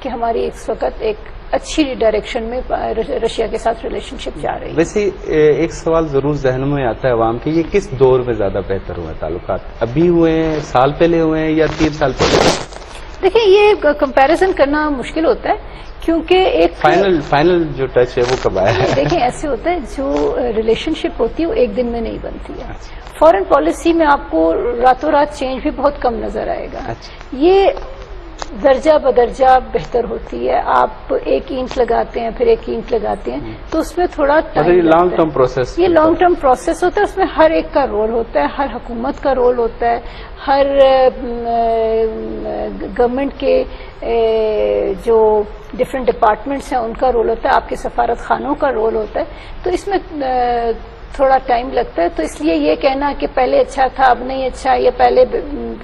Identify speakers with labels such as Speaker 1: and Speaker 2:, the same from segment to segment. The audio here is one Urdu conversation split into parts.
Speaker 1: کہ ہماری اس وقت ایک اچھی ڈائریکشن میں رشیا کے ساتھ ریلیشن شپ جا رہی ہے.
Speaker 2: ویسے ایک سوال ضرور ذہنوں میں آتا ہے عوام کے، یہ کس دور میں زیادہ بہتر ہوئے تعلقات؟ ابھی ہوئے ہیں، سال پہلے ہوئے ہیں، یا 3 سال پہلے؟
Speaker 1: دیکھیں یہ کمپیریزن کرنا مشکل ہوتا ہے کیونکہ ایک
Speaker 2: فائنل جو ٹچ ہے وہ کب آیا ہے؟
Speaker 1: دیکھیں ایسے ہوتا ہے جو ریلیشن شپ ہوتی ہے وہ ایک دن میں نہیں بنتی ہے. فارن پالیسی میں آپ کو راتوں رات چینج بھی بہت کم نظر آئے گا. یہ درجہ بدرجہ بہتر ہوتی ہے. آپ ایک اینٹ لگاتے ہیں پھر ایک اینٹ لگاتے ہیں تو اس میں تھوڑا ٹائم،
Speaker 2: لانگ ٹرم پروسیس،
Speaker 1: یہ لانگ ٹرم پروسیس ہوتا ہے. اس میں ہر ایک کا رول ہوتا ہے، ہر حکومت کا رول ہوتا ہے، ہر گورنمنٹ کے جو ڈفرینٹ ڈپارٹمنٹس ہیں ان کا رول ہوتا ہے، آپ کے سفارت خانوں کا رول ہوتا ہے. تو اس میں تھوڑا ٹائم لگتا ہے. تو اس لیے یہ کہنا کہ پہلے اچھا تھا اب نہیں اچھا، یا پہلے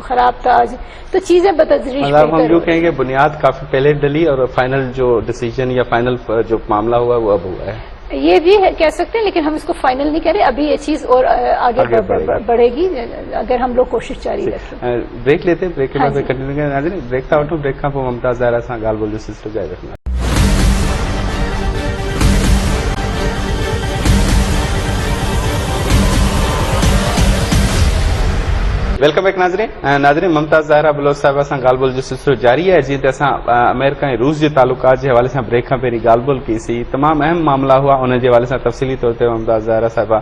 Speaker 1: خراب تھا آج، تو چیزیں بتدریج
Speaker 2: ہم جو کہیں گے بنیاد کافی پہلے ڈلی اور فائنل جو ڈیسیجن یا فائنل جو معاملہ ہوا وہ اب ہوا ہے.
Speaker 1: یہ بھی کہہ سکتے ہیں، لیکن ہم اس کو فائنل نہیں کہہ رہے. ابھی یہ چیز اور آگے بڑھے گی اگر ہم لوگ کوشش جاری رکھیں.
Speaker 2: بریک لیتے ہیں، بریک کے بعد کنٹینیو کریں. بریک تھا آؤٹ بریک کا ممتاز ظاہرہ سے گال بول جو سسٹر جائے رکھنا. ویلکم بیک ناظرین ممتاز ظاہرہ بلوچ صاحبہ سے گال بول جو سلسلو جاری ہے. جی اصا امریکہ روس کے تعلقات کے حوالے سے بریک کا پہری گال بول کی سی تمام اہم معاملہ ہوا، ان کے حوالے سے تفصیلی طور پر ممتاز ظاہرہ صاحبہ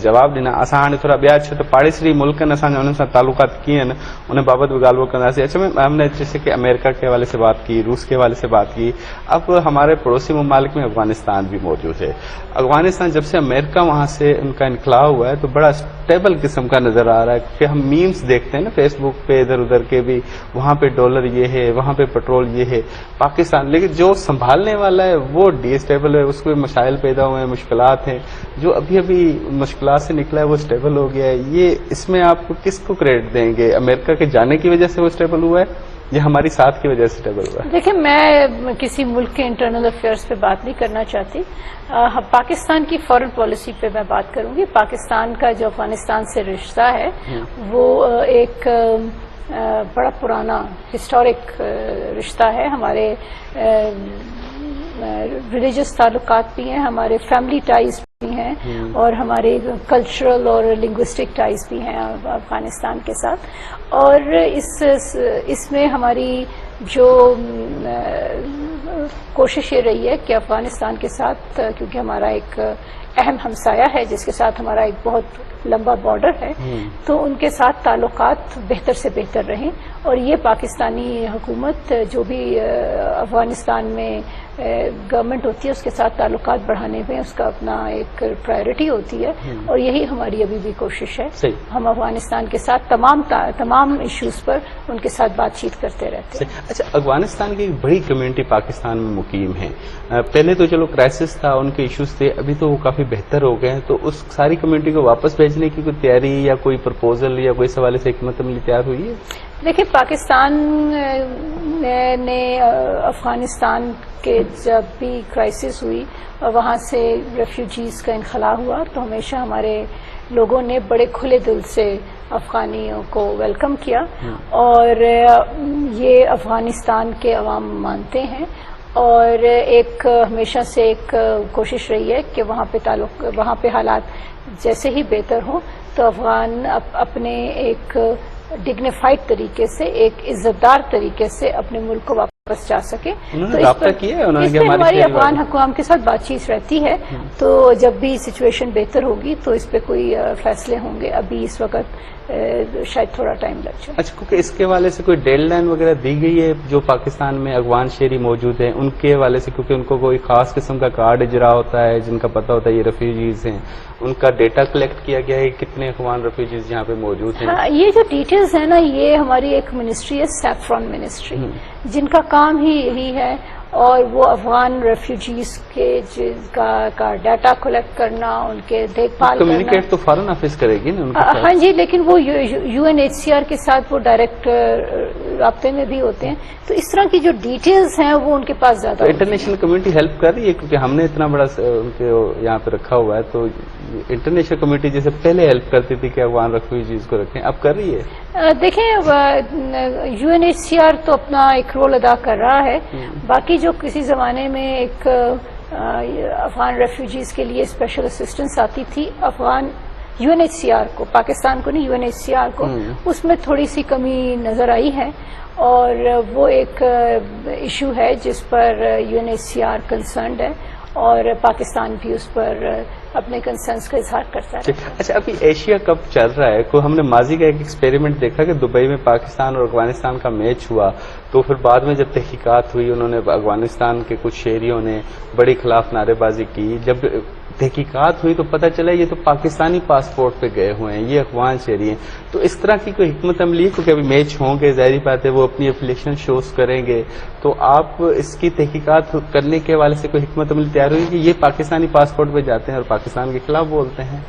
Speaker 2: جواب ڈنا. اصا ہاں تھوڑا بیا تو پاڑیسری ملکن ان سے تعلقات کیے ہیں ان بابت بھی گال بول کرنا. اچھا ہم نے جیسے کہ امریکہ کے حوالے سے بات کی، روس کے حوالے سے بات کی، اب ہمارے پڑوسی ممالک میں افغانستان بھی موجود ہے. افغانستان جب سے امریکہ وہاں سے ان کا انخلا ہوا ہے تو بڑا اسٹیبل قسم کا نظر آ رہا ہے کہ ہم میمز دیکھتے ہیں نا فیس بک پہ ادھر ادھر کے بھی، وہاں پہ ڈالر یہ ہے، وہاں پہ پیٹرول یہ ہے. پاکستان لیکن جو سنبھالنے والا ہے وہ ڈی اسٹیبل ہے، اس کو مسائل پیدا ہوئے ہیں، مشکلات ہیں. جو ابھی ابھی مشکلات سے نکلا ہے وہ اسٹیبل ہو گیا ہے. یہ اس میں آپ کو کس کو کریڈٹ دیں گے؟ امریکہ کے جانے کی وجہ سے وہ اسٹیبل ہوا ہے یا ہماری ساتھ کی وجہ سے اسٹیبل ہوا ہے؟
Speaker 1: دیکھیں میں کسی ملک کے انٹرنل افیئرس پہ بات نہیں کرنا چاہتی. پاکستان کی فارن پالیسی پہ میں بات کروں گی. پاکستان کا جو افغانستان سے رشتہ ہے وہ ایک بڑا پرانا ہسٹورک رشتہ ہے. ہمارے ریلیجس تعلقات بھی ہیں، ہمارے فیملی ٹائز بھی ہیں، اور ہمارے کلچرل اور لنگوسٹک ٹائز بھی ہیں افغانستان کے ساتھ. اور اس میں ہماری جو کوشش یہ رہی ہے کہ افغانستان کے ساتھ، کیونکہ ہمارا ایک اہم ہمسایہ ہے جس کے ساتھ ہمارا ایک بہت لمبا بارڈر ہے، تو ان کے ساتھ تعلقات بہتر سے بہتر رہیں. اور یہ پاکستانی حکومت جو بھی افغانستان میں گورنمنٹ ہوتی ہے اس کے ساتھ تعلقات بڑھانے میں اس کا اپنا ایک پرائرٹی ہوتی ہے، اور یہی ہماری ابھی بھی کوشش ہے. ہم افغانستان کے ساتھ تمام ایشوز پر ان کے ساتھ بات چیت کرتے رہتے ہیں.
Speaker 2: اچھا افغانستان کی ایک بڑی کمیونٹی پاکستان میں مقیم ہے. پہلے تو چلو کرائسس تھا، ان کے ایشوز تھے، ابھی تو وہ کافی بہتر ہو گئے ہیں. تو اس ساری کمیونٹی کو واپس بھیجنے کی کوئی تیاری یا کوئی پرپوزل یا کوئی سوال سے حکمت عملی تیار ہوئی ہے؟
Speaker 1: دیکھیں پاکستان نے افغانستان کے جب بھی کرائسس ہوئی اور وہاں سے ریفیوجیز کا انخلا ہوا تو ہمیشہ ہمارے لوگوں نے بڑے کھلے دل سے افغانیوں کو ویلکم کیا، اور یہ افغانستان کے عوام مانتے ہیں. اور ایک ہمیشہ سے ایک کوشش رہی ہے کہ وہاں پہ حالات جیسے ہی بہتر ہوں تو افغان اپنے ایک ڈگنیفائڈ طریقے سے، ایک عزتدار طریقے سے اپنے ملک کو واپس جا سکے. تو اس پر ہماری افغان حکام کے ساتھ بات چیت رہتی ہے. تو جب بھی سچویشن بہتر ہوگی تو اس پہ کوئی فیصلے ہوں گے. ابھی اس وقت شاید تھوڑا ٹائم لگ جائے.
Speaker 2: اچھا کیونکہ اس کے حوالے سے کوئی ڈیڈ لائن وغیرہ دی گئی ہے جو پاکستان میں افغان شہری موجود ہیں ان کے حوالے سے؟ کیونکہ ان کو کوئی خاص قسم کا کارڈ اجرا ہوتا ہے جن کا پتہ ہوتا ہے یہ ریفیوجیز ہیں، ان کا ڈیٹا کلیکٹ کیا گیا ہے کتنے افغان ریفیوجیز یہاں پہ موجود ہیں؟
Speaker 1: ہاں یہ جو ڈیٹیلز ہیں نا یہ ہماری ایک منسٹری ہے، سیفران منسٹری، جن کا کام ہی یہی ہے. اور وہ افغان ریفیوجیز کے کا ڈیٹا کلیکٹ کرنا، ان کے دیکھ بھال کرنا.
Speaker 2: کمیونیکیٹ تو فارن آفس کرے گی نا ان کے ساتھ.
Speaker 1: ہاں جی، لیکن وہ UNHCR کے ساتھ وہ ڈائریکٹ رابطے میں بھی ہوتے ہیں. تو اس طرح کی جو ڈیٹیلز ہیں وہ ان کے پاس زیادہ.
Speaker 2: انٹرنیشنل کمیونٹی ہیلپ کر رہی ہے کیونکہ ہم نے اتنا بڑا ان کے یہاں پہ رکھا ہوا ہے, تو انٹرنیشنل کمیونٹی جیسے پہلے ہیلپ کرتی تھی کہ افغان ریفیوجیز کو رکھیں, اب کر رہی ہے؟
Speaker 1: دیکھیں UNHCR تو اپنا ایک رول ادا کر رہا ہے. باقی جو کسی زمانے میں ایک افغان ریفیوجیز کے لیے اسپیشل اسسٹنس آتی تھی افغان UNHCR کو, پاکستان کو نہیں UNHCR کو, اس میں تھوڑی سی کمی نظر آئی ہے, اور وہ ایک ایشو ہے جس پر UNHCR کنسرنڈ ہے اور پاکستان بھی اس پر اپنے کنسرنس کا اظہار کرتا ہے.
Speaker 2: اچھا, ابھی ایشیا کپ چل رہا ہے, ہم نے ماضی کا ایک ایکسپیریمنٹ دیکھا کہ دبئی میں پاکستان اور افغانستان کا میچ ہوا, تو پھر بعد میں جب تحقیقات ہوئی انہوں نے افغانستان کے کچھ شہریوں نے بڑی خلاف نعرے بازی کی. جب تحقیقات ہوئی تو پتہ چلا یہ تو پاکستانی پاسپورٹ پہ گئے ہوئے ہیں, یہ افغان شہری ہیں. تو اس طرح کی کوئی حکمت عملی ہے کیونکہ ابھی میچ ہوں گے, ظاہری بات ہے وہ اپنی افیلیشن شوز کریں گے, تو آپ اس کی تحقیقات کرنے کے حوالے سے کوئی حکمت عملی تیار ہوئی کہ یہ پاکستانی پاسپورٹ پہ جاتے ہیں اور پاکستان کے خلاف بولتے ہیں؟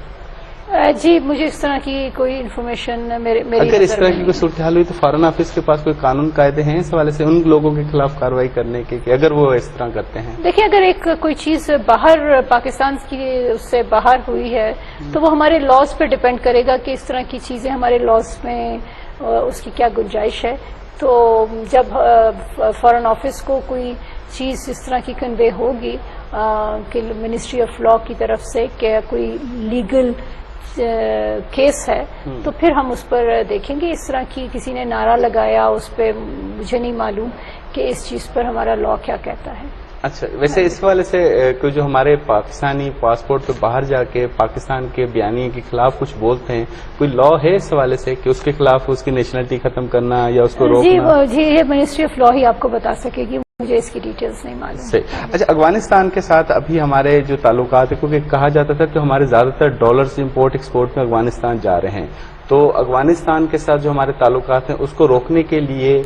Speaker 1: جی مجھے اس طرح کی کوئی انفارمیشن
Speaker 2: اگر اس طرح کی کوئی صورتحال ہوئی تو فارن آفس کے پاس کوئی قانون قاعدے ہیں اس حوالے سے ان لوگوں کے خلاف کارروائی کرنے کے کہ اگر وہ اس طرح کرتے ہیں؟
Speaker 1: دیکھیں, اگر ایک کوئی چیز باہر پاکستان کی اس سے باہر ہوئی ہے تو وہ ہمارے لاز پہ ڈپینڈ کرے گا کہ اس طرح کی چیزیں ہمارے لاز میں اس کی کیا گنجائش ہے. تو جب فارن آفس کو کوئی چیز اس طرح کی کنوے ہوگی کہ منسٹری آف لا کی طرف سے کہ کوئی لیگل کیس ہے, تو پھر ہم اس پر دیکھیں گے. اس طرح کی کسی نے نعرہ لگایا اس پہ مجھے نہیں معلوم کہ اس چیز پر ہمارا لا کیا کہتا ہے.
Speaker 2: اچھا, ویسے اس حوالے سے کوئی جو ہمارے پاکستانی پاسپورٹ پہ باہر جا کے پاکستان کے بیانیے کے خلاف کچھ بولتے ہیں, کوئی لا ہے اس حوالے سے کہ اس کے خلاف اس کی نیشنلٹی ختم کرنا یا اس کو روکنا؟
Speaker 1: جی یہ منسٹری آف لا ہی آپ کو بتا سکے گی, مجھے اس کی ڈیٹیلز نہیں معلوم.
Speaker 2: اچھا, افغانستان کے ساتھ ابھی ہمارے جو تعلقات ہیں, کیونکہ کہا جاتا تھا کہ ہمارے زیادہ تر ڈالرز امپورٹ ایکسپورٹ میں افغانستان جا رہے ہیں, تو افغانستان کے ساتھ جو ہمارے تعلقات ہیں اس کو روکنے کے لیے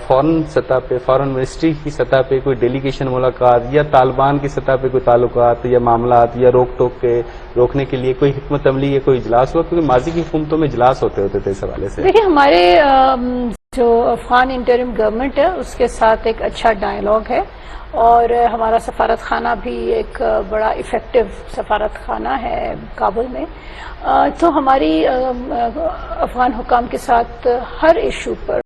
Speaker 2: فارن سطح پہ, فارن منسٹری کی سطح پہ کوئی ڈیلیگیشن ملاقات یا طالبان کی سطح پہ کوئی تعلقات یا معاملات یا روک ٹوک کے روکنے کے لیے کوئی حکمت عملی یا کوئی اجلاس ہوا؟ کیونکہ ماضی کی حکومتوں میں اجلاس ہوتے تھے اس حوالے سے.
Speaker 1: دیکھیے, ہمارے جو افغان انٹرم گورنمنٹ ہے اس کے ساتھ ایک اچھا ڈائلاگ ہے, اور ہمارا سفارت خانہ بھی ایک بڑا افیکٹو سفارت خانہ ہے کابل میں. تو ہماری افغان حکام کے ساتھ ہر ایشو پر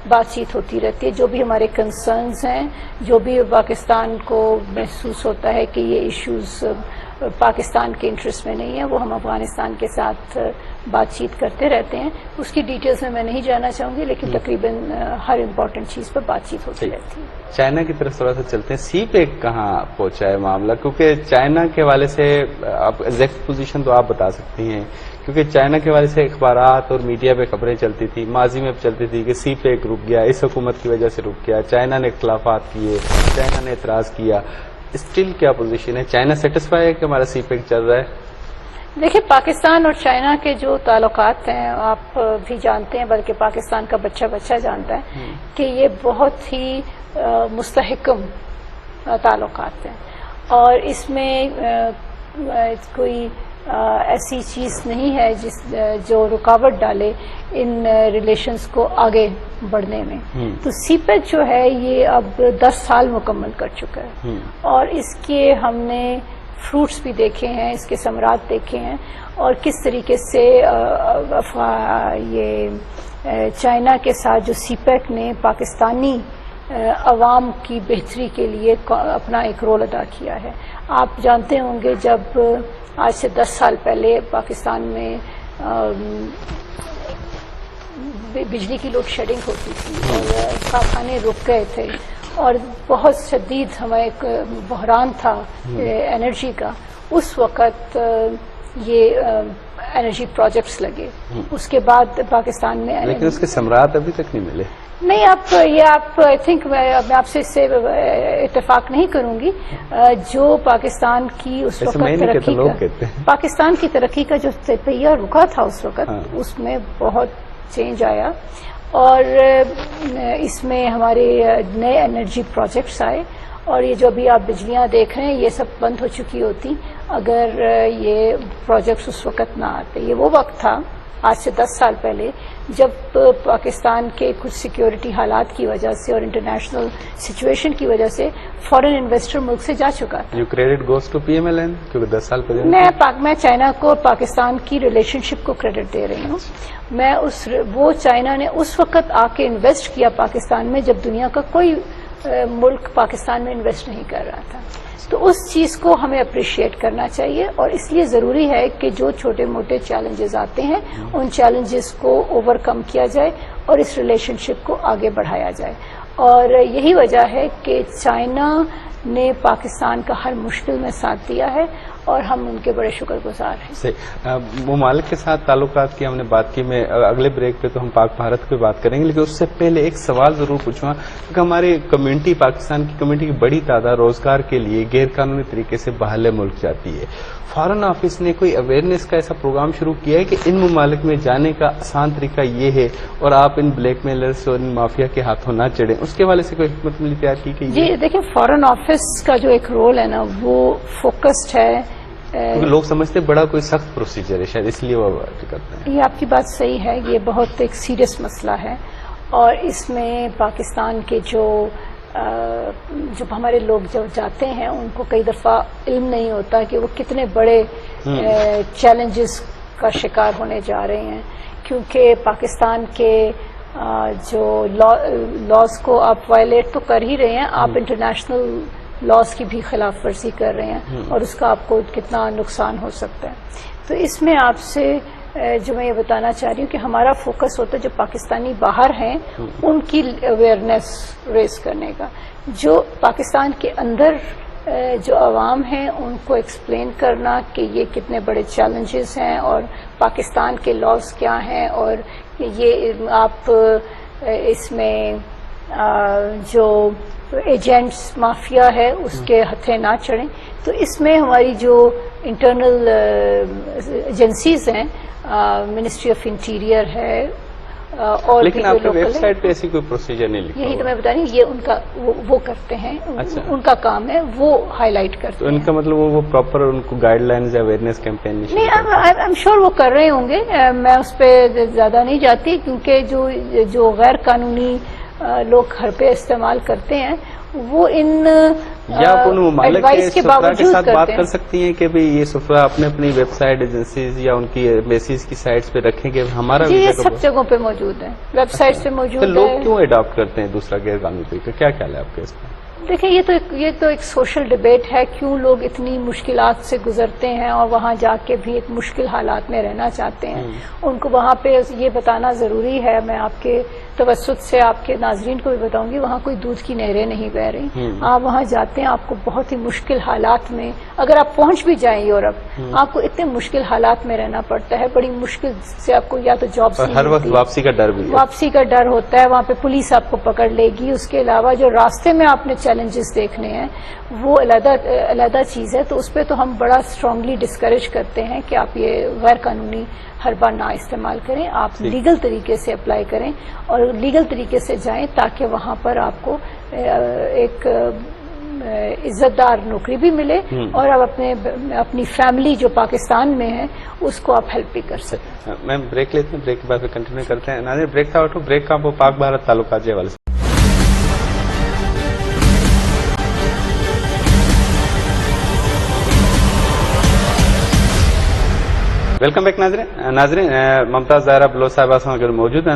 Speaker 1: بات چیت ہوتی رہتی ہے. جو بھی ہمارے کنسرنز ہیں, جو بھی پاکستان کو محسوس ہوتا ہے کہ یہ ایشوز پاکستان کے انٹرسٹ میں نہیں ہے, وہ ہم افغانستان کے ساتھ بات چیت کرتے رہتے ہیں. اس کی ڈیٹیلز میں نہیں جانا چاہوں گی, لیکن تقریباً ہر امپورٹنٹ چیز پر بات چیت ہوتی رہتی ہے.
Speaker 2: چائنا کی طرف تھوڑا سا چلتے ہیں, سی پیک کہاں پہنچا ہے معاملہ؟ کیونکہ چائنا کے حوالے سے آپ ایگزیکٹ پوزیشن تو آپ بتا سکتی ہیں, کیونکہ چائنا کے حوالے سے اخبارات اور میڈیا پہ خبریں چلتی تھی, ماضی میں چلتی تھی کہ سی پیک رک گیا, اس حکومت کی وجہ سے رک گیا, چائنا نے اختلافات کیے, چائنا نے اعتراض کیا. اسٹل کیا پوزیشن ہے؟ چائنا سیٹسفائی ہے کہ ہمارا سی پیک چل رہا ہے؟
Speaker 1: دیکھیں, پاکستان اور چائنا کے جو تعلقات ہیں آپ بھی جانتے ہیں, بلکہ پاکستان کا بچہ جانتا ہے کہ یہ بہت ہی مستحکم تعلقات ہیں, اور اس میں کوئی ایسی چیز نہیں ہے جو رکاوٹ ڈالے ان ریلیشنز کو آگے بڑھنے میں. تو سی پیک جو ہے یہ اب 10 سال مکمل کر چکا ہے, اور اس کے ہم نے فروٹس بھی دیکھے ہیں, اس کے ثمرات دیکھے ہیں, اور کس طریقے سے یہ چائنا کے ساتھ جو سی پیک نے پاکستانی عوام کی بہتری کے لیے اپنا ایک رول ادا کیا ہے. آپ جانتے ہوں گے جب آج سے 10 سال پہلے پاکستان میں بجلی کی لوڈ شیڈنگ ہوتی تھی اور کارخانے رک گئے تھے اور بہت شدید ہمیں ایک بحران تھا انرجی کا, اس وقت یہ انرجی پروجیکٹس لگے. اس کے بعد پاکستان میں
Speaker 2: لیکن اس کے ثمرات ابھی تک نہیں ملے.
Speaker 1: نہیں, آپ آئی تھنک میں آپ سے اس سے اتفاق نہیں کروں گی. جو پاکستان کی اس وقت ترقی کا, پاکستان کی ترقی کا جو پہیہ رکا تھا اس وقت, اس میں بہت چینج آیا, اور اس میں ہمارے نئے انرجی پروجیکٹس آئے, اور یہ جو بھی آپ بجلیاں دیکھ رہے ہیں یہ سب بند ہو چکی ہوتی اگر یہ پروجیکٹس اس وقت نہ آتے. یہ وہ وقت تھا آج سے 10 سال پہلے، جب پاکستان کے کچھ سیکیورٹی حالات کی وجہ سے اور انٹرنیشنل سچویشن کی وجہ سے فورن انویسٹر ملک سے جا چکا تھا.
Speaker 2: You credit goes to PMLN کیونکہ 10 سال پہلے
Speaker 1: میں چائنا کو پاکستان کی ریلیشن شپ کو کریڈٹ دے رہی ہوں. وہ چائنا نے اس وقت آ کے انویسٹ کیا پاکستان میں جب دنیا کا کوئی ملک پاکستان میں انویسٹ نہیں کر رہا تھا. تو اس چیز کو ہمیں اپریشیٹ کرنا چاہیے، اور اس لیے ضروری ہے کہ جو چھوٹے موٹے چیلنجز آتے ہیں ان چیلنجز کو اوور کم کیا جائے اور اس ریلیشن شپ کو آگے بڑھایا جائے. اور یہی وجہ ہے کہ چائنا نے پاکستان کا ہر مشکل میں ساتھ دیا ہے اور ہم ان کے بڑے شکر گزار ہیں.
Speaker 2: ممالک کے ساتھ تعلقات کی ہم نے بات کی، میں اگلے بریک پہ تو ہم پاک بھارت پہ بات کریں گے، لیکن اس سے پہلے ایک سوال ضرور پوچھوں گا کہ ہماری کمیونٹی، پاکستان کی کمیونٹی کی بڑی تعداد روزگار کے لیے غیر قانونی طریقے سے باہر ملک جاتی ہے. فارن آفس نے کوئی اویئرنیس کا ایسا پروگرام شروع کیا ہے کہ ان ممالک میں جانے کا آسان طریقہ یہ ہے اور آپ ان بلیک میلرز اور ان مافیا کے ہاتھوں نہ چڑھیں، اس کے حوالے سے کوئی حکمت عملی تیار کی گئی؟
Speaker 1: جی دیکھیں، فارن آفس کا جو ایک رول ہے نا وہ فوکسڈ ہے.
Speaker 2: کیونکہ لوگ سمجھتے بڑا کوئی سخت پروسیجر ہے، شاید اس لیے وہ کرتے ہیں.
Speaker 1: یہ آپ کی بات صحیح ہے، یہ بہت ایک سیریس مسئلہ ہے، اور اس میں پاکستان کے جب ہمارے لوگ جب جاتے ہیں ان کو کئی دفعہ علم نہیں ہوتا کہ وہ کتنے بڑے چیلنجز کا شکار ہونے جا رہے ہیں. کیونکہ پاکستان کے جو لاز کو آپ وائلیٹ تو کر ہی رہے ہیں، آپ انٹرنیشنل لاز کی بھی خلاف ورزی کر رہے ہیں، اور اس کا آپ کو کتنا نقصان ہو سکتا ہے. تو اس میں آپ سے جو میں یہ بتانا چاہ رہی ہوں کہ ہمارا فوکس ہوتا ہے جو پاکستانی باہر ہیں ان کی اویئرنیس ریز کرنے کا، جو پاکستان کے اندر جو عوام ہیں ان کو ایکسپلین کرنا کہ یہ کتنے بڑے چیلنجز ہیں اور پاکستان کے لاز کیا ہیں، اور یہ آپ اس میں جو ایجنٹس مافیا ہے اس کے ہتھے نہ چڑھیں. تو اس میں ہماری جو انٹرنل ایجنسیز ہیں، منسٹری آف انٹیریئر ہے، اور
Speaker 2: لیکن آپ کی ویب سائٹ پہ ایسی کوئی پروسیجر نہیں لکھا.
Speaker 1: یہی تو میں بتا رہی ہوں، یہ ان کا وہ کرتے ہیں، ان کا کام ہے، وہ ہائی لائٹ کرتے ہیں.
Speaker 2: ان کا مطلب وہ پراپر ان کو گائیڈ لائنز یا اویئرنیس کیمپین
Speaker 1: نہیں، آئی ایم شیور وہ کر رہے ہوں گے. میں اس پہ زیادہ نہیں جاتی، کیونکہ جو غیر قانونی لوگ گھر پہ استعمال کرتے ہیں وہ ان
Speaker 2: یا آپ ان ممالک کے سفرا کے ساتھ بات کر
Speaker 1: ہیں.
Speaker 2: سکتی ہیں کہ یہ سفرا اپنی ویب سائٹ ایجنسیز یا ان کی ایمبیسیز کی سائٹس پہ رکھیں کہ ہمارا
Speaker 1: جی یہ سب جگہوں پہ موجود ہے، ویب سائٹس پہ موجود ہے.
Speaker 2: لوگ کیوں اڈاپٹ کرتے ہیں دوسرا غیر قانونی طریقہ؟ کیا خیال ہے آپ کے اس میں؟
Speaker 1: دیکھیں، یہ تو ایک سوشل ڈبیٹ ہے، کیوں لوگ اتنی مشکلات سے گزرتے ہیں اور وہاں جا کے بھی ایک مشکل حالات میں رہنا چاہتے ہیں. ان کو وہاں پہ یہ بتانا ضروری ہے. میں آپ کے توسط سے آپ کے ناظرین کو بھی بتاؤں گی، وہاں کوئی دودھ کی نہریں نہیں بہہ رہی. آپ وہاں جاتے ہیں، آپ کو بہت ہی مشکل حالات میں، اگر آپ پہنچ بھی جائیں یورپ، آپ کو اتنے مشکل حالات میں رہنا پڑتا ہے. بڑی مشکل سے آپ کو یا تو جاب سے
Speaker 2: ہر وقت واپسی کا ڈر بھی،
Speaker 1: واپسی کا ڈر ہوتا ہے. وہاں پہ پولیس آپ کو پکڑ لے گی. اس کے علاوہ جو راستے میں آپ نے چیلنجز دیکھنے ہیں وہ علیحدہ چیز ہے. تو اس پہ تو ہم بڑا اسٹرانگلی ڈسکریج کرتے ہیں کہ آپ یہ غیر قانونی حربہ نہ استعمال کریں. آپ لیگل طریقے سے اپلائی کریں اور لیگل طریقے سے جائیں تاکہ وہاں پر آپ کو ایک عزت دار نوکری بھی ملے اور آپ اپنی فیملی جو پاکستان میں ہے اس کو آپ ہیلپ بھی کر سکیں.
Speaker 2: میں بریک لیتے ہیں، بریک کے بعد کنٹینیو کرتے ہیں. ناظرین بریک تھا اٹھو، بریک کا وہ پاک بھارت تعلقات کے حوالے سے. ویلکم بیک ناظرین ممتاز ظاہرہ بلوچ صاحبہ سان گڈ موجود ہیں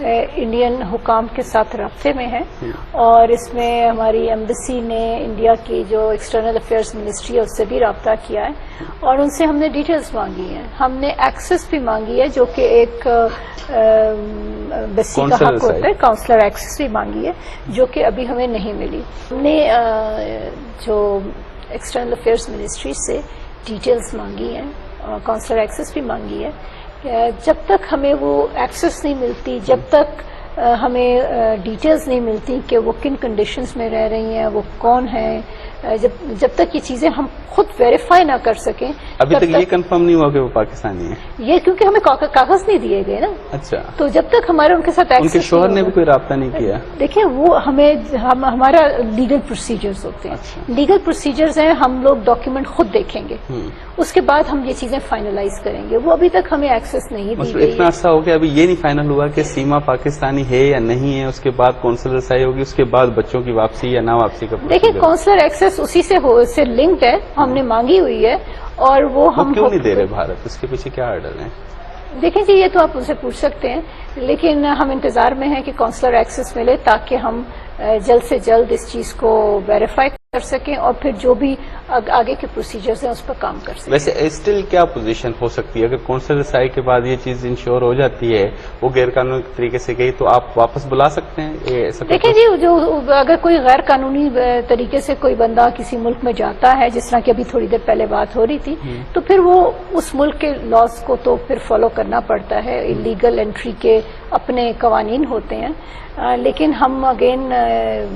Speaker 1: انڈین حکام کے ساتھ رابطے میں ہے، اور اس میں ہماری ایمبیسی نے انڈیا کی جو ایکسٹرنل افیئرس منسٹری ہے اس سے بھی رابطہ کیا ہے، اور ان سے ہم نے ڈیٹیلز مانگی ہیں، ہم نے ایکسس بھی مانگی ہے جو کہ ایک بسی کا حق ہوتا ہے، کاؤنسلر ایکسس بھی مانگی ہے جو کہ ابھی ہمیں نہیں ملی۔ ہم نے جو ایکسٹرنل افیئرس منسٹری سے ڈیٹیلز مانگی ہیں، کاؤنسلر ایکسس بھی مانگی ہے، جب تک ہمیں وہ ایکسس نہیں ملتی، جب تک ہمیں ڈیٹیلز نہیں ملتی کہ وہ کن کنڈیشنز میں رہ رہی ہیں، وہ کون ہیں، جب تک یہ چیزیں ہم خود ویریفائی نہ کر سکیں،
Speaker 2: ابھی تک یہ کنفرم نہیں ہوا کہ وہ پاکستانی ہیں؟
Speaker 1: یہ کیونکہ ہمیں کاغذ نہیں دیے گئے نا۔
Speaker 2: اچھا،
Speaker 1: تو جب تک ہمارے ان کے ساتھ
Speaker 2: ان کے شوہر نے بھی کوئی رابطہ نہیں کیا؟
Speaker 1: دیکھیں وہ ہمارا لیگل پروسیجرز ہوتے ہیں، لیگل پروسیجرز ہیں، ہم لوگ ڈاکیومنٹ خود دیکھیں گے، اس کے بعد ہم یہ چیزیں فائنلائز کریں گے، وہ ابھی تک ہمیں ایکسس نہیں دی گئی۔
Speaker 2: اتنا عرصہ ہو گیا ابھی یہ نہیں فائنل ہوا کہ سیما پاکستانی ہے یا نہیں ہے، اس کے بعد کونسلر رسائی ہوگی، اس کے بعد بچوں کی واپسی یا نہ واپسی کا
Speaker 1: دیکھیں کونسلر ایکسس اسی سے لنکڈ ہے، ہم نے مانگی ہوئی ہے، اور وہ ہم
Speaker 2: کیوں نہیں دے رہے بھارت؟ اس کے پیچھے کیا ہرڈل ہیں؟
Speaker 1: دیکھیں جی یہ تو آپ ان سے پوچھ سکتے ہیں، لیکن ہم انتظار میں ہیں کہ کونسلر ایکسس ملے تاکہ ہم جلد سے جلد اس چیز کو ویریفائی کر سکیں اور پھر جو بھی آگے کے پروسیجرز ہیں اس پر کام کر سکیں۔
Speaker 2: ویسے اسٹل کیا پوزیشن ہو سکتی ہے اگر کونسلر رسائی کے بعد یہ چیز انشور ہو جاتی ہے وہ غیر قانونی طریقے سے گئی، تو آپ واپس بلا سکتے ہیں؟
Speaker 1: دیکھیں جی جو اگر کوئی غیر قانونی طریقے سے کوئی بندہ کسی ملک میں جاتا ہے، جس طرح کہ ابھی تھوڑی دیر پہلے بات ہو رہی تھی، تو پھر وہ اس ملک کے لاز کو تو پھر فالو کرنا پڑتا ہے، لیگل انٹری کے اپنے قوانین ہوتے ہیں، لیکن ہم again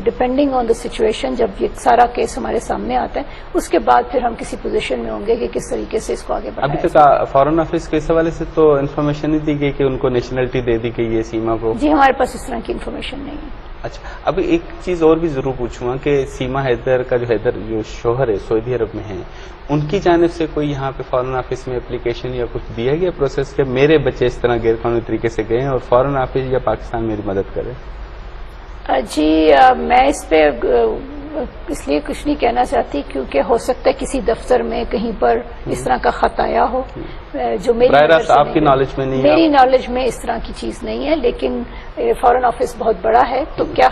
Speaker 1: depending on the situation جب یہ سارا کیس ہمارے سامنے آتا ہے اس کے بعد پھر ہم کسی پوزیشن میں ہوں گے کہ کس طریقے سے اس کو آگے بڑھائیں۔
Speaker 2: ابھی تک فارن آفس کے اس حوالے سے تو انفارمیشن نہیں دی گئی کہ ان کو نیشنلٹی دے دی گئی ہے سیما کو؟
Speaker 1: جی ہمارے پاس اس طرح کی انفارمیشن نہیں ہے۔
Speaker 2: اچھا، ابھی ایک چیز اور بھی ضرور پوچھوں گا کہ سیما حیدر کا جو شوہر ہے سعودی عرب میں ہیں، ان کی جانب سے کوئی یہاں پہ فارن آفس میں اپلیکیشن یا کچھ دیا گیا پروسیس کہ میرے بچے اس طرح غیر قانونی طریقے سے گئے ہیں اور فارن آفس یا پاکستان میری مدد کرے؟
Speaker 1: جی میں اس پہ اس لیے کچھ نہیں کہنا چاہتی کیونکہ ہو سکتا ہے کسی دفتر میں کہیں پر اس طرح کا خط آیا ہو جو
Speaker 2: آپ کی نالج میں نہیں،
Speaker 1: میری نالج میں اس طرح کی چیز نہیں ہے، لیکن فارن آفس بہت بڑا ہے تو کیا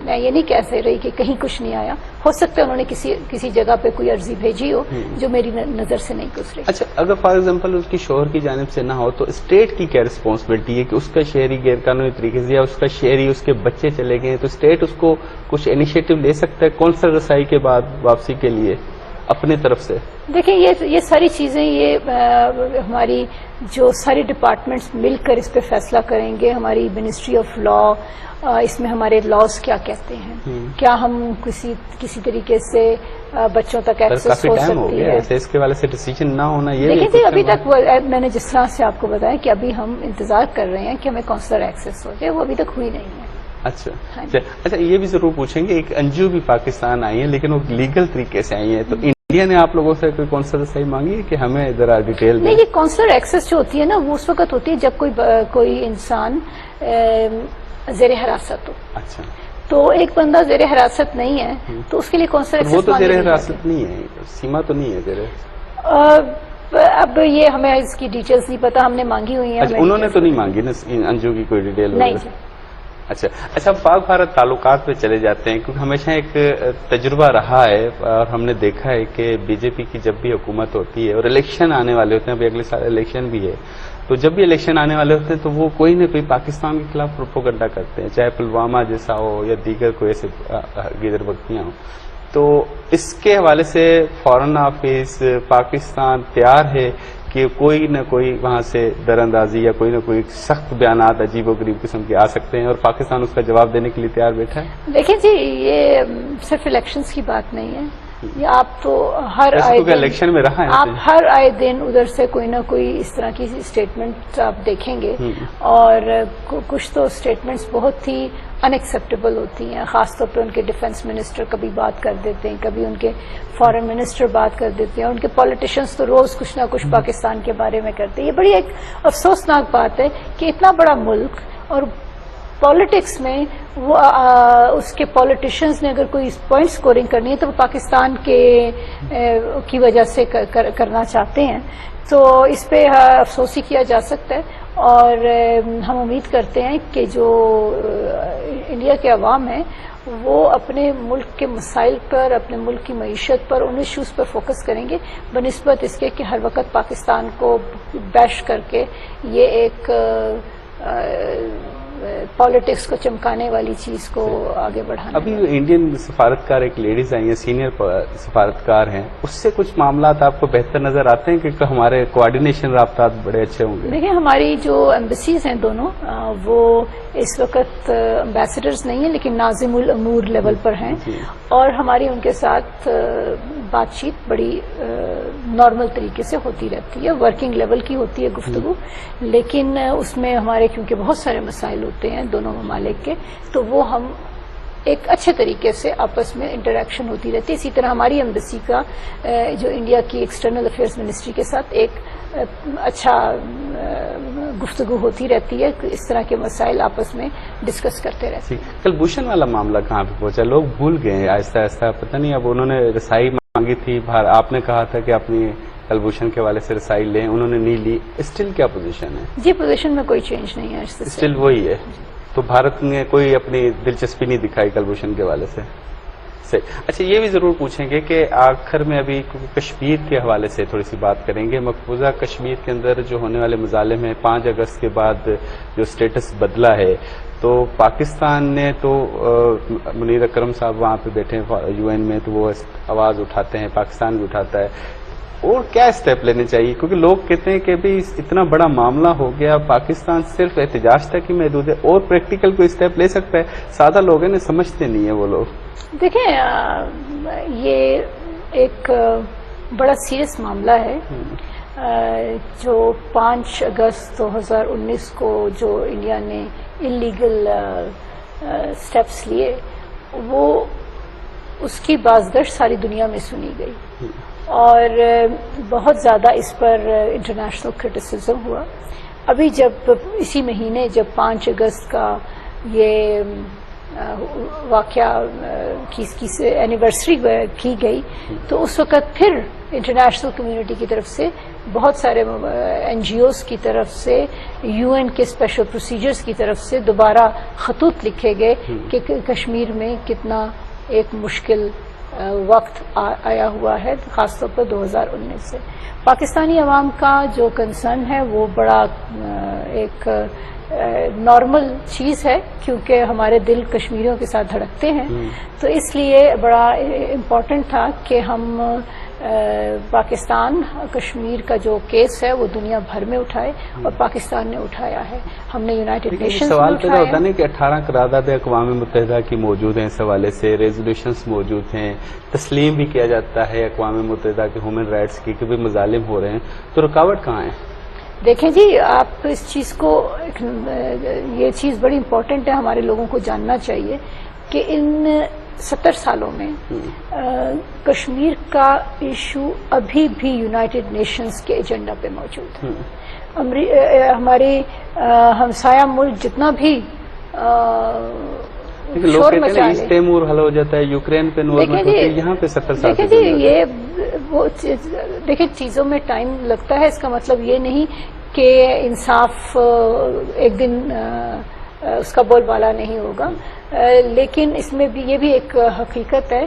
Speaker 1: میں یہ نہیں کہہ رہی کہ کہیں کچھ نہیں آیا، ہو سکتا ہے انہوں نے کسی جگہ پہ کوئی عرضی بھیجی ہو جو میری نظر سے نہیں گزری۔
Speaker 2: اچھا، اگر فار ایگزامپل اس کی شوہر کی جانب سے نہ ہو تو اسٹیٹ کی کیا رسپانسبلٹی ہے کہ اس کا شہری غیر قانونی طریقے سے یا اس کا شہری اس کے بچے چلے گئے تو اسٹیٹ اس کو کچھ انیشیٹو لے سکتا ہے کونسلر رسائی کے بعد واپسی کے لیے اپنی طرف سے؟
Speaker 1: دیکھیں یہ ساری چیزیں یہ ہماری جو ساری ڈپارٹمنٹس مل کر اس پہ فیصلہ کریں گے، ہماری منسٹری آف لا اس میں ہمارے لاز کیا کہتے ہیں، کیا ہم کسی طریقے سے بچوں تک ایکسس ہو سکتی ہے،
Speaker 2: اس کے والے سے ڈیسیجن نہ ہونا یہ
Speaker 1: دیکھیں جی ابھی تک میں نے جس طرح سے آپ کو بتایا کہ ابھی ہم انتظار کر رہے ہیں کہ ہمیں کونسلر ایکسس ہو جائے، وہ ابھی تک ہوئی نہیں ہے۔
Speaker 2: اچھا یہ بھی ضرور پوچھیں گے، ایک انجو بھی پاکستان آئی ہیں لیکن وہ لیگل طریقے سے آئی ہیں، تو انڈیا نے آپ لوگوں سے کوئی کونسلر رسائی مانگی ہے کہ ہمیں ذرا ڈیٹیل
Speaker 1: نہیں؟ یہ کونسلر ایکسس جو ہوتی ہے نا وہ اس وقت ہوتی ہے جب کوئی انسان زیر حراست ہو۔
Speaker 2: اچھا،
Speaker 1: تو ایک بندہ زیر حراست نہیں ہے تو اس کے لیے کونسلر ایکسس
Speaker 2: وہ تو زیر حراست نہیں ہے، سیما تو نہیں ہے زیر،
Speaker 1: اب یہ ہمیں اس کی ڈیٹیلز نہیں پتا، ہم نے مانگی ہوئی ہیں۔
Speaker 2: انہوں نے تو نہیں مانگی نا انجو کی کوئی ڈیٹیل؟
Speaker 1: نہیں جی۔
Speaker 2: اچھا پاک بھارت تعلقات پہ چلے جاتے ہیں کیونکہ ہمیشہ ایک تجربہ رہا ہے اور ہم نے دیکھا ہے کہ بی جے پی کی جب بھی حکومت ہوتی ہے اور الیکشن آنے والے ہوتے ہیں، ابھی اگلے سال الیکشن بھی ہے، تو جب بھی الیکشن آنے والے ہوتے ہیں تو وہ کوئی نہ کوئی پاکستان کے خلاف پروپیگنڈا کرتے ہیں، چاہے پلوامہ جیسا ہو یا دیگر کوئی ایسے غیر وقتیاں ہوں، تو اس کے حوالے سے فارن آفس پاکستان تیار ہے کہ کوئی نہ کوئی وہاں سے در اندازی یا کوئی نہ کوئی سخت بیانات عجیب و غریب قسم کے آ سکتے ہیں اور پاکستان اس کا جواب دینے کے لیے تیار بیٹھا ہے؟
Speaker 1: دیکھیں جی یہ صرف الیکشنز کی بات نہیں ہے، یہ آپ تو ہر
Speaker 2: الیکشن میں رہا ہے،
Speaker 1: آپ ہر آئے دن ادھر سے کوئی نہ کوئی اس طرح کی اسٹیٹمنٹ آپ دیکھیں گے، اور کچھ تو اسٹیٹمنٹس بہت ہی ان ایکسیپٹیبل ہوتی ہیں، خاص طور پہ ان کے ڈیفنس منسٹر کبھی بات کر دیتے ہیں، کبھی ان کے فارن منسٹر بات کر دیتے ہیں، اور ان کے پولیٹیشینس تو روز کچھ نہ کچھ پاکستان کے بارے میں کرتے ہیں۔ یہ بڑی ایک افسوسناک بات ہے کہ اتنا بڑا ملک اور پالیٹکس میں وہ اس کے پولیٹیشینز نے اگر کوئی پوائنٹ سکورنگ کرنی ہے تو وہ پاکستان کی وجہ سے کرنا چاہتے ہیں، تو اس پہ افسوس ہی کیا جا سکتا ہے۔ اور ہم امید کرتے ہیں کہ جو انڈیا کے عوام ہیں وہ اپنے ملک کے مسائل پر، اپنے ملک کی معیشت پر، ان ایشوز پر فوکس کریں گے، بنسبت اس کے کہ ہر وقت پاکستان کو بیش کر کے یہ ایک پالیٹکس کو چمکانے والی چیز کو آگے بڑھانا۔
Speaker 2: ابھی انڈین سفارتکار ایک لیڈیز آئی ہیں، سینئر سفارتکار ہیں، اس سے کچھ معاملات آپ کو بہتر نظر آتے ہیں کہ ہمارے کوآرڈینیشن رابطات بڑے اچھے ہوں گے؟
Speaker 1: دیکھیں، ہماری جو ایمبیسیز ہیں دونوں، وہ اس وقت امبیسڈرز نہیں ہیں لیکن ناظم الامور لیول پر ہیں، اور ہماری ان کے ساتھ بات چیت بڑی نارمل طریقے سے ہوتی رہتی ہے، ورکنگ لیول کی ہوتی ہے گفتگو، لیکن اس میں ہمارے کیونکہ بہت سارے مسائل ہوتے ہیں دونوں ممالک کے، تو وہ ہم ایک اچھے طریقے سے آپس میں انٹریکشن ہوتی رہتی ہے۔ اسی طرح ہماری ایمبیسی کا جو انڈیا کی ایکسٹرنل افیئرز منسٹری کے ساتھ ایک اچھا گفتگو ہوتی رہتی ہے، اس طرح کے مسائل آپس میں ڈسکس کرتے رہتے ہیں۔
Speaker 2: کلبھوشن والا معاملہ کہاں پہ پہنچا؟ لوگ بھول گئے ہیں آہستہ آہستہ، پتہ نہیں اب انہوں نے رسائی مانگی تھی، آپ نے کہا تھا کہ اپنی کلبھوشن کے والے سے رسائی لیں، انہوں نے نہیں لی، اسٹل کیا پوزیشن ہے؟
Speaker 1: جی، پوزیشن میں کوئی چینج نہیں ہے،
Speaker 2: اسٹل وہی ہے، تو بھارت نے کوئی اپنی دلچسپی نہیں دکھائی کلبھوشن کے حوالے سے؟ صحیح۔ اچھا، یہ بھی ضرور پوچھیں گے کہ آخر میں ابھی کشمیر کے حوالے سے تھوڑی سی بات کریں گے۔ مقبوضہ کشمیر کے اندر جو ہونے والے مظالم ہیں، 5 اگست کے بعد جو سٹیٹس بدلا ہے، تو پاکستان نے تو منیر اکرم صاحب وہاں پہ بیٹھے ہیں UN میں، تو وہ آواز اٹھاتے ہیں، پاکستان بھی اٹھاتا ہے، اور کیا اسٹیپ لینے چاہیے؟ کیونکہ لوگ کہتے ہیں کہ بھی اتنا بڑا معاملہ ہو گیا، پاکستان صرف احتجاج تک ہی محدود ہے، اور پریکٹیکل کوئی اسٹیپ لے سکتا ہے؟ سادہ لوگ ہیں نا، سمجھتے نہیں ہیں وہ لوگ۔
Speaker 1: دیکھیں، یہ ایک بڑا سیریس معاملہ ہے جو 5 اگست 2019 کو جو انڈیا نے انلیگل سٹیپس لیے، وہ اس کی بازگشت ساری دنیا میں سنی گئی، اور بہت زیادہ اس پر انٹرنیشنل کرٹیسزم ہوا۔ ابھی جب اسی مہینے جب 5 اگست کا یہ واقعہ کی اینیورسری کی گئی، تو اس وقت پھر انٹرنیشنل کمیونٹی کی طرف سے، بہت سارے NGOs کی طرف سے، UN کے اسپیشل پروسیجرز کی طرف سے دوبارہ خطوط لکھے گئے کہ کشمیر میں کتنا ایک مشکل وقت آیا ہوا ہے، خاص طور پر 2019 سے۔ پاکستانی عوام کا جو کنسرن ہے وہ بڑا ایک نارمل چیز ہے، کیونکہ ہمارے دل کشمیریوں کے ساتھ دھڑکتے ہیں، تو اس لیے بڑا امپورٹنٹ تھا کہ ہم پاکستان کشمیر کا جو کیس ہے وہ دنیا بھر میں اٹھائے، اور پاکستان نے اٹھایا ہے۔ ہم نے یونائٹڈ نیشنز
Speaker 2: سوال پیدا ہوتا نہیں کہ 18 قراردادیں اقوام متحدہ کی موجود ہیں، اس حوالے سے ریزولوشنز موجود ہیں، تسلیم بھی کیا جاتا ہے اقوام متحدہ کے ہیومن رائٹس کی کہ بھی مظالم ہو رہے ہیں، تو رکاوٹ کہاں ہے؟
Speaker 1: دیکھیں جی، آپ اس چیز کو، یہ چیز بڑی امپورٹنٹ ہے، ہمارے لوگوں کو جاننا چاہیے کہ ان 70 سالوں میں کشمیر کا ایشو ابھی بھی یونائٹڈ نیشنز کے ایجنڈا پہ موجود ہے۔ ہمارے ہمسایہ ملک جتنا بھی شور مچا لے،
Speaker 2: ایسٹ تیمور حل ہو جاتا ہے، یوکرین پہ نورمل ہوتی ہے، یہاں پہ 70 سال
Speaker 1: دیکھیں جی، یہ وہ دیکھیں چیزوں میں ٹائم لگتا ہے، اس کا مطلب یہ نہیں کہ انصاف ایک دن اس کا بول بالا نہیں ہوگا، لیکن اس میں بھی یہ بھی ایک حقیقت ہے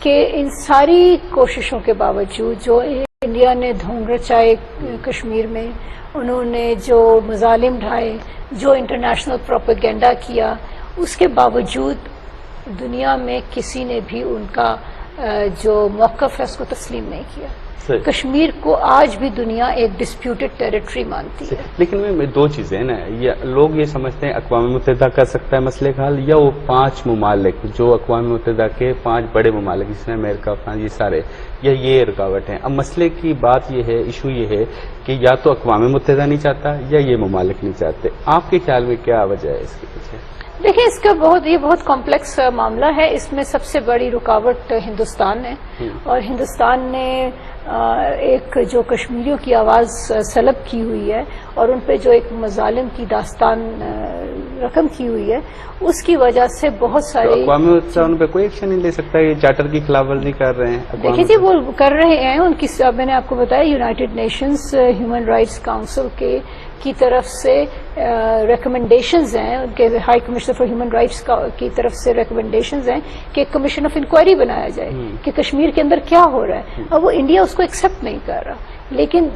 Speaker 1: کہ ان ساری کوششوں کے باوجود جو انڈیا نے دھونگ رچائے کشمیر میں، انہوں نے جو مظالم ڈھائے، جو انٹرنیشنل پروپیگنڈا کیا، اس کے باوجود دنیا میں کسی نے بھی ان کا جو موقف ہے اس کو تسلیم نہیں کیا۔ کشمیر کو آج بھی دنیا ایک ڈسپیوٹڈ ٹیریٹری مانتی ہے۔
Speaker 2: لیکن میں 2 چیزیں نا، لوگ یہ سمجھتے ہیں اقوام متحدہ کر سکتا ہے مسئلے کا حل، یا وہ 5 ممالک جو اقوام متحدہ کے 5 بڑے ممالک جس میں امریکہ، فرانس، یہ سارے، یا یہ رکاوٹ ہیں؟ اب مسئلے کی بات یہ ہے، ایشو یہ ہے کہ یا تو اقوام متحدہ نہیں چاہتا یا یہ ممالک نہیں چاہتے۔ آپ کے خیال میں کیا وجہ ہے اس کے پیچھے؟
Speaker 1: دیکھیں، اس کا یہ بہت کمپلیکس معاملہ ہے۔ اس میں سب سے بڑی رکاوٹ ہندوستان ہے، اور ہندوستان نے ایک جو کشمیریوں کی آواز سلب کی ہوئی ہے، اور ان پہ جو ایک مظالم کی داستان رقم کی ہوئی ہے، اس کی وجہ سے بہت ساری
Speaker 2: اقوام متحدہ ان پہ کوئی ایکشن نہیں لے سکتا؟ یہ چارٹر کی خلاف ورزی کر رہے ہیں۔
Speaker 1: دیکھیے جی، وہ کر رہے ہیں، ان کی میں نے آپ کو بتایا United nations human rights council کے کی طرف سے ریکمنڈیشنز ہیں، ان کے high commissioner for human rights کی طرف سے ریکمنڈیشنز ہیں کہ ایک کمیشن آف انکوائری بنایا جائے کہ کشمیر کے اندر کیا ہو رہا ہے. اب وہ انڈیا اس کو ایکسیپٹ نہیں کر رہا، لیکن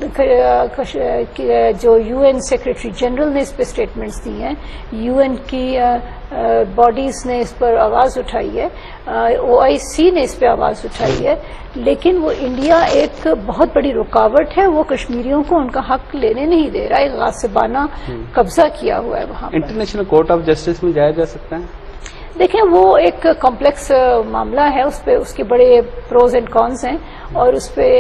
Speaker 1: جو یو این سیکرٹری جنرل نے اس پہ اسٹیٹمنٹس دی ہیں، یو این کی باڈیز نے اس پر آواز اٹھائی ہے، OIC نے اس پہ آواز اٹھائی ہے، لیکن وہ انڈیا ایک بہت بڑی رکاوٹ ہے، وہ کشمیریوں کو ان کا حق لینے نہیں دے رہا ہے، ایک غاصبانہ قبضہ کیا ہوا ہے وہاں پر.
Speaker 2: انٹرنیشنل کورٹ آف جسٹس میں جایا جا سکتا ہے؟
Speaker 1: دیکھیں وہ ایک کمپلیکس معاملہ ہے، اس پہ اس کے بڑے پروز اینڈ کونز ہیں، اور اس پہ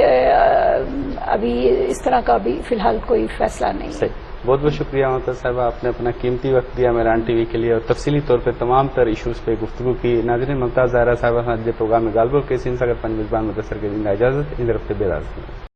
Speaker 1: ابھی اس طرح کا بھی فی الحال کوئی فیصلہ نہیں ہے.
Speaker 2: بہت بہت شکریہ ممتاز صاحبہ، آپ نے اپنا قیمتی وقت دیا میران ٹی وی کے لیے اور تفصیلی طور پہ تمام تر ایشوز پہ گفتگو کی. ناظرین، ممتاز زہرا صاحبہ پروگرام میں گالبول کے سین سگر پنج میزبان مدثر کے دن اجازت ان طرف سے بے راست.